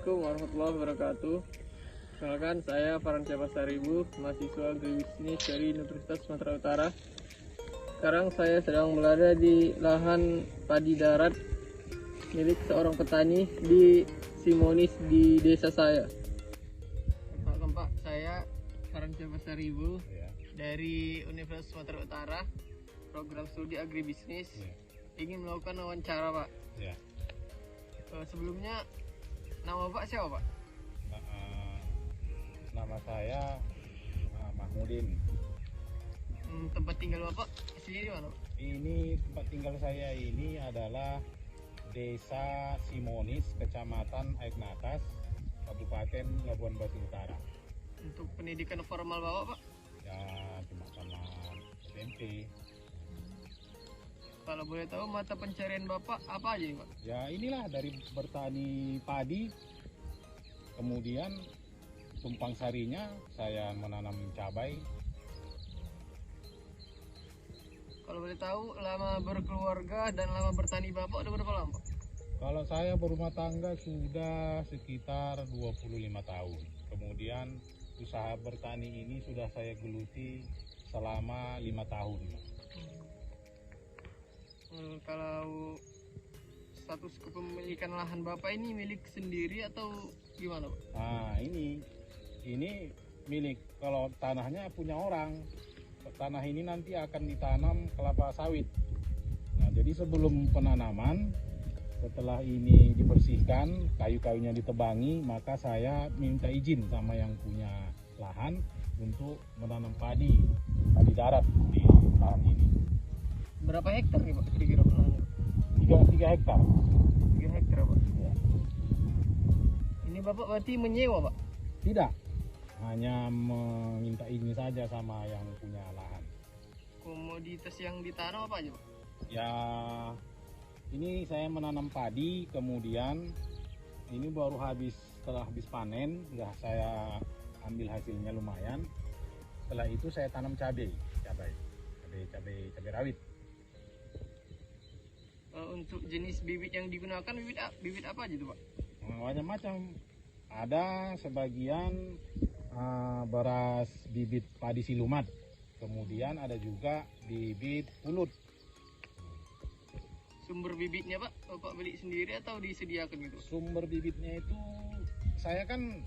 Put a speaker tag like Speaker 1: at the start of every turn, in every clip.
Speaker 1: Assalamualaikum warahmatullahi wabarakatuh. Perkenalkan, saya Farancia Pasaribu, mahasiswa agribisnis dari Universitas Sumatera Utara. Sekarang saya sedang berada di lahan padi darat milik seorang petani di Simonis di desa saya. Perkenalkan Pak, saya Farancia Pasaribu dari Universitas Sumatera Utara, program studi agribisnis. Ingin melakukan wawancara Pak. Sebelumnya, nama Bapak siapa Pak?
Speaker 2: Nama saya Mahmudin.
Speaker 1: Tempat tinggal Bapak aslinya di mana Pak?
Speaker 2: Ini tempat tinggal saya ini adalah Desa Simonis, Kecamatan Aik Natas, Kabupaten Labuan Batu Utara.
Speaker 1: Untuk pendidikan formal Bapak Pak?
Speaker 2: Ya cuma sama SMP.
Speaker 1: Kalau boleh tahu mata pencarian Bapak apa aja nih Pak?
Speaker 2: Ya inilah dari bertani padi, kemudian tumpang sarinya saya menanam cabai.
Speaker 1: Kalau boleh tahu lama berkeluarga dan lama bertani Bapak udah berapa lama Pak?
Speaker 2: Kalau saya berumah tangga sudah sekitar 25 tahun. Kemudian usaha bertani ini sudah saya geluti selama 5 tahun.
Speaker 1: Kalau status kepemilikan lahan Bapak ini milik sendiri atau gimana Pak?
Speaker 2: Nah ini milik, kalau tanahnya punya orang. Tanah ini nanti akan ditanam kelapa sawit. Nah jadi sebelum penanaman, setelah ini dibersihkan, kayu-kayunya ditebangi, maka saya minta izin sama yang punya lahan untuk menanam padi darat di lahan ini.
Speaker 1: Berapa hektar nih Pak kira-kira lahannya?
Speaker 2: 3 hektar.
Speaker 1: 3 hektar Pak.
Speaker 2: Ya.
Speaker 1: Ini Bapak berarti menyewa Pak?
Speaker 2: Tidak, hanya meminta izin saja sama yang punya lahan.
Speaker 1: Komoditas yang ditanam apa aja Pak?
Speaker 2: Ya, ini saya menanam padi, kemudian ini baru setelah habis panen, ya saya ambil hasilnya lumayan. Setelah itu saya tanam cabai rawit.
Speaker 1: Untuk jenis bibit yang digunakan bibit apa aja tuh Pak?
Speaker 2: Macam-macam. Ada sebagian beras bibit padi silumat, kemudian ada juga bibit pulut.
Speaker 1: Sumber bibitnya Pak, Bapak beli sendiri atau disediakan gitu?
Speaker 2: Sumber bibitnya itu saya kan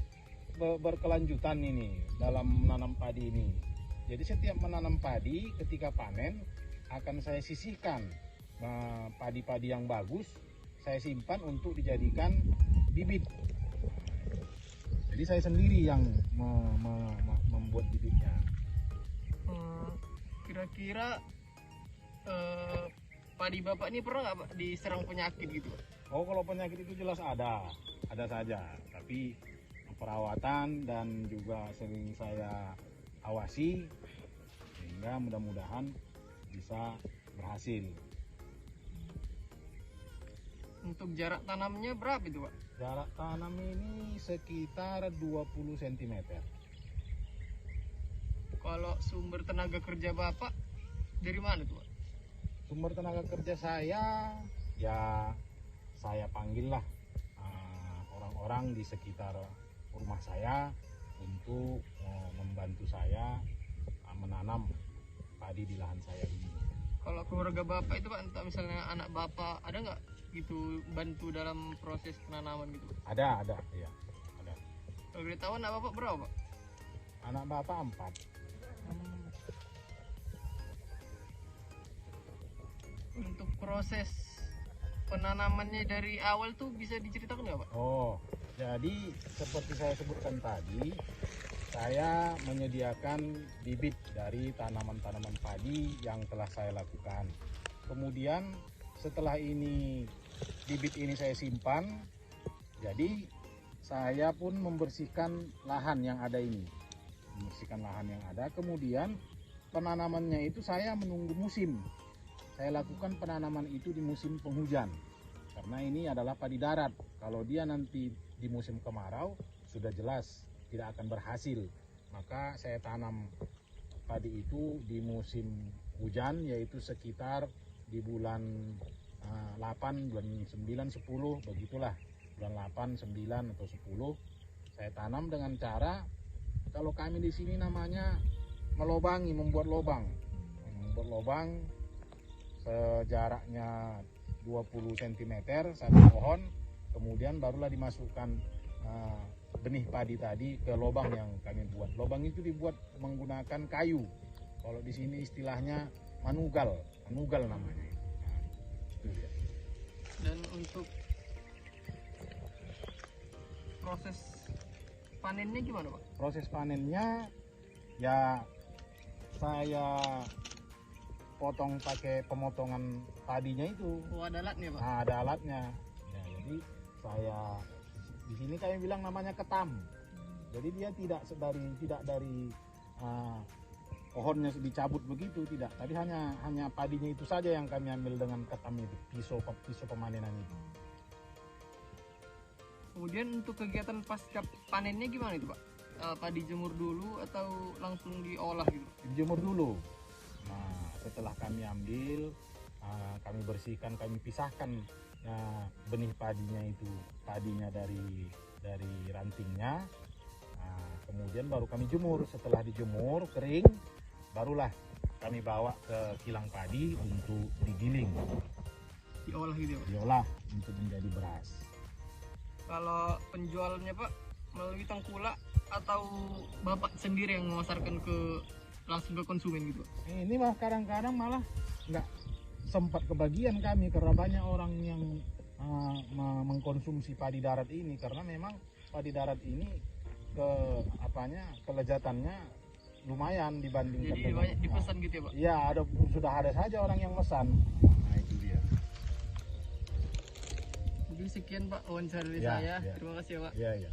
Speaker 2: berkelanjutan ini dalam menanam padi ini. Jadi setiap menanam padi, ketika panen akan saya sisihkan padi-padi yang bagus, saya simpan untuk dijadikan bibit. Jadi saya sendiri yang membuat bibitnya.
Speaker 1: Kira-kira padi Bapak ini pernah nggak Pak diserang penyakit gitu Pak?
Speaker 2: Oh, kalau penyakit itu jelas ada saja. Tapi perawatan dan juga sering saya awasi sehingga mudah-mudahan bisa berhasil.
Speaker 1: Untuk jarak tanamnya berapa itu Pak?
Speaker 2: Jarak tanam ini sekitar 20 cm.
Speaker 1: Kalau sumber tenaga kerja Bapak dari mana tuh Pak?
Speaker 2: Sumber tenaga kerja saya, ya saya panggillah orang-orang di sekitar rumah saya untuk membantu saya menanam padi di lahan saya ini.
Speaker 1: Kalau keluarga Bapak itu Pak, entah misalnya anak Bapak ada nggak gitu bantu dalam proses penanaman gitu?
Speaker 2: Ada, ya, ada.
Speaker 1: Kalau boleh tahu anak Bapak berapa Pak?
Speaker 2: Anak Bapak 4.
Speaker 1: Untuk proses penanamannya dari awal tuh bisa diceritakan nggak Pak?
Speaker 2: Oh, jadi seperti saya sebutkan tadi, saya menyediakan bibit dari tanaman-tanaman padi yang telah saya lakukan. Kemudian setelah ini bibit ini saya simpan, jadi saya pun membersihkan lahan yang ada ini. Kemudian penanamannya itu saya menunggu musim. Saya lakukan penanaman itu di musim penghujan, karena ini adalah padi darat. Kalau dia nanti di musim kemarau, sudah jelas tidak akan berhasil. Maka saya tanam padi itu di musim hujan, yaitu sekitar di bulan 8, bulan 9, 10, begitulah. bulan 8, 9 atau 10 saya tanam dengan cara, kalau kami di sini namanya melobangi, membuat lobang sejaraknya 20 cm satu pohon, kemudian barulah dimasukkan benih padi tadi ke lobang yang kami buat. Lobang itu dibuat menggunakan kayu, kalau di sini istilahnya manugal namanya. Nah, itu dia.
Speaker 1: Dan untuk proses panennya gimana Pak?
Speaker 2: Proses panennya ya saya potong pakai pemotongan padinya itu.
Speaker 1: Oh, ada alatnya Pak?
Speaker 2: Nah, ada alatnya. Ya, jadi saya di sini kami bilang namanya ketam. Jadi dia tidak dari pohonnya dicabut begitu, tidak. Tadi hanya padinya itu saja yang kami ambil dengan ketam itu, pisau pemanenan itu.
Speaker 1: Kemudian untuk kegiatan pasca panennya gimana itu Pak? Apa dijemur dulu atau langsung diolah gitu?
Speaker 2: Dijemur dulu. Nah, setelah kami ambil, kami bersihkan, kami pisahkan benih padinya itu, padinya dari rantingnya. Nah, kemudian baru kami jemur. Setelah dijemur kering, barulah kami bawa ke kilang padi untuk digiling,
Speaker 1: Diolah gitu ya Pak?
Speaker 2: diolah untuk menjadi beras.
Speaker 1: Kalau penjualannya Pak melalui tangkulak atau Bapak sendiri yang memasarkan langsung ke konsumen gitu Pak?
Speaker 2: Ini mah kadang-kadang malah nggak sempat kebagian kami, karena banyak orang yang mengkonsumsi padi darat ini, karena memang padi darat ini kelezatannya lumayan dibandingkan
Speaker 1: Jadi banyak dipesan gitu ya Pak?
Speaker 2: Iya, sudah ada saja orang yang mesan. Nah, itu dia.
Speaker 1: Mungkin sekian Pak wawancara dari
Speaker 2: Ya,
Speaker 1: saya.
Speaker 2: ya.
Speaker 1: Terima kasih ya Pak.
Speaker 2: Iya, iya.